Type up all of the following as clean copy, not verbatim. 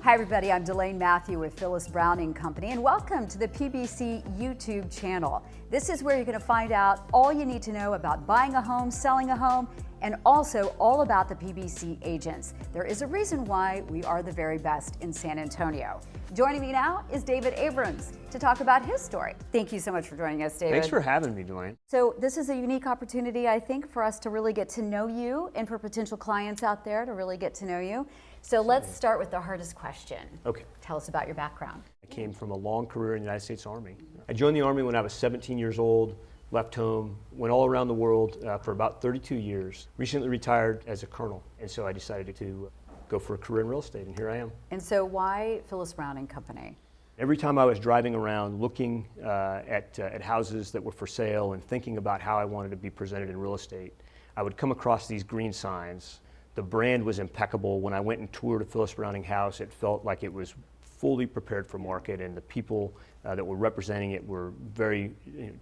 Hi everybody, I'm dmathieu with Phyllis Browning Company, and welcome to the PBC YouTube channel. This is where you're going to find out all you need to know about buying a home, selling a home, and also all about the PBC agents. There is a reason why we are the very best in San Antonio. Joining me now is David Abrams to talk about his story. Thank you so much for joining us, David. Thanks for having me, Dwayne. So this is a unique opportunity, I think, for us to really get to know you and for potential clients out there to really get to know you. So let's start with the hardest question. Okay. Tell us about your background. I came from a long career in the United States Army. I joined the Army when I was 17 years old, left home, went all around the world for about 32 years, recently retired as a colonel, and so I decided to go for a career in real estate, and here I am. And so why Phyllis Browning Company? Every time I was driving around looking at houses that were for sale and thinking about how I wanted to be presented in real estate, I would come across these green signs. The brand was impeccable. When I went and toured a Phyllis Browning house, it felt like it was fully prepared for market, and the people that were representing it were very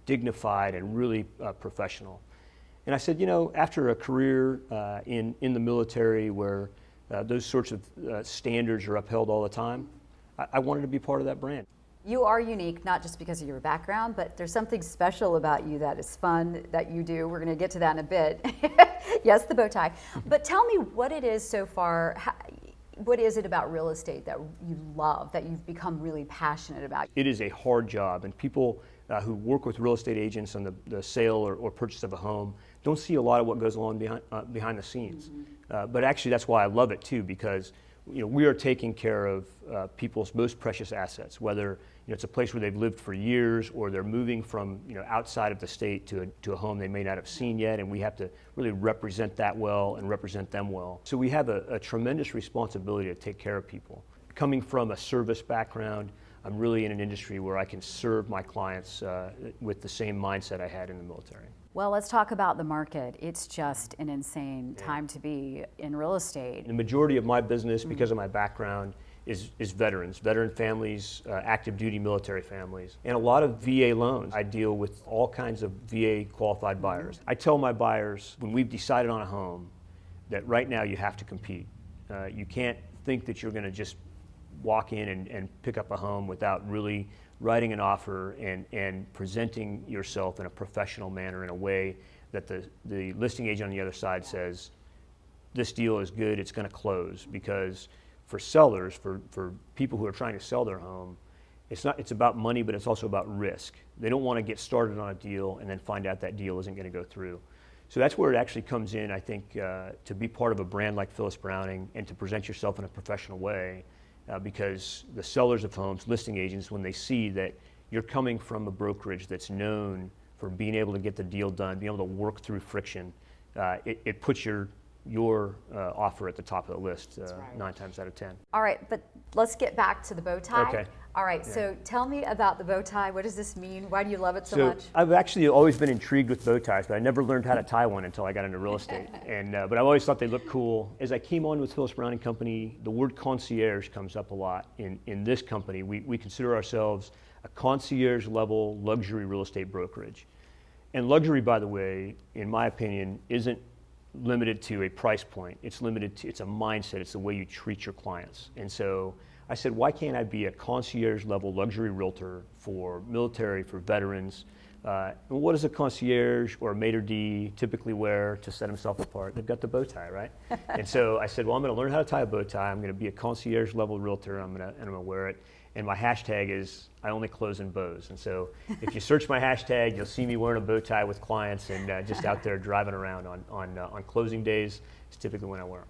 dignified and really professional. And I said, you know, after a career in the military where those sorts of standards are upheld all the time, I wanted to be part of that brand. You are unique, not just because of your background, but there's something special about you that is fun that you do. We're going to get to that in a bit. Yes, the bow tie. But tell me what it is so far. What is it about real estate that you love, that you've become really passionate about? It is a hard job, and people who work with real estate agents on the sale or purchase of a home don't see a lot of what goes on behind the scenes. But actually, that's why I love it too, because we are taking care of people's most precious assets, whether it's a place where they've lived for years or they're moving from outside of the state to a home they may not have seen yet, and we have to really represent that well and represent them well. So we have a tremendous responsibility to take care of people. Coming from a service background, I'm really in an industry where I can serve my clients with the same mindset I had in the military. Well, let's talk about the market. It's just an insane time to be in real estate. The majority of my business, because of my background, is veterans, veteran families, active duty military families, and a lot of VA loans. I deal with all kinds of VA qualified buyers. I tell my buyers, when we've decided on a home, that right now you have to compete. You can't think that you're going to just walk in and pick up a home without really writing an offer and presenting yourself in a professional manner in a way that the listing agent on the other side says, this deal is good, it's going to close. Because for sellers, for people who are trying to sell their home, it's about money, but it's also about risk. They don't want to get started on a deal and then find out that deal isn't going to go through. So that's where it actually comes in, I think, to be part of a brand like Phyllis Browning and to present yourself in a professional way. Because the sellers of homes, listing agents, when they see that you're coming from a brokerage that's known for being able to get the deal done, being able to work through friction, it puts your offer at the top of the list 9 times out of 10. All right, but let's get back to the bow tie. Okay. All right, so tell me about the bow tie. What does this mean? Why do you love it so much? I've actually always been intrigued with bow ties, but I never learned how to tie one until I got into real estate. But I've always thought they looked cool. As I came on with Phyllis Browning Company, the word concierge comes up a lot. In this company, we consider ourselves a concierge level luxury real estate brokerage. And luxury, by the way, in my opinion, isn't limited to a price point. It's a mindset. It's the way you treat your clients. And so I said, why can't I be a concierge level luxury realtor for military, for veterans? And what does a concierge or a maitre d' typically wear to set himself apart? They've got the bow tie, right? And so I said, well, I'm going to learn how to tie a bow tie. I'm going to be a concierge level realtor. I'm going to wear it. And my hashtag is, I only close in bows. And so if you search my hashtag, you'll see me wearing a bow tie with clients and just out there driving around on closing days. It's typically when I wear them.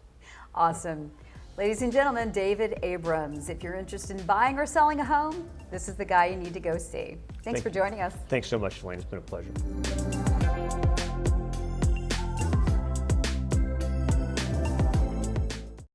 Awesome. Ladies and gentlemen, David Abrams. If you're interested in buying or selling a home, this is the guy you need to go see. Thanks for joining us. Thanks so much, Elaine. It's been a pleasure.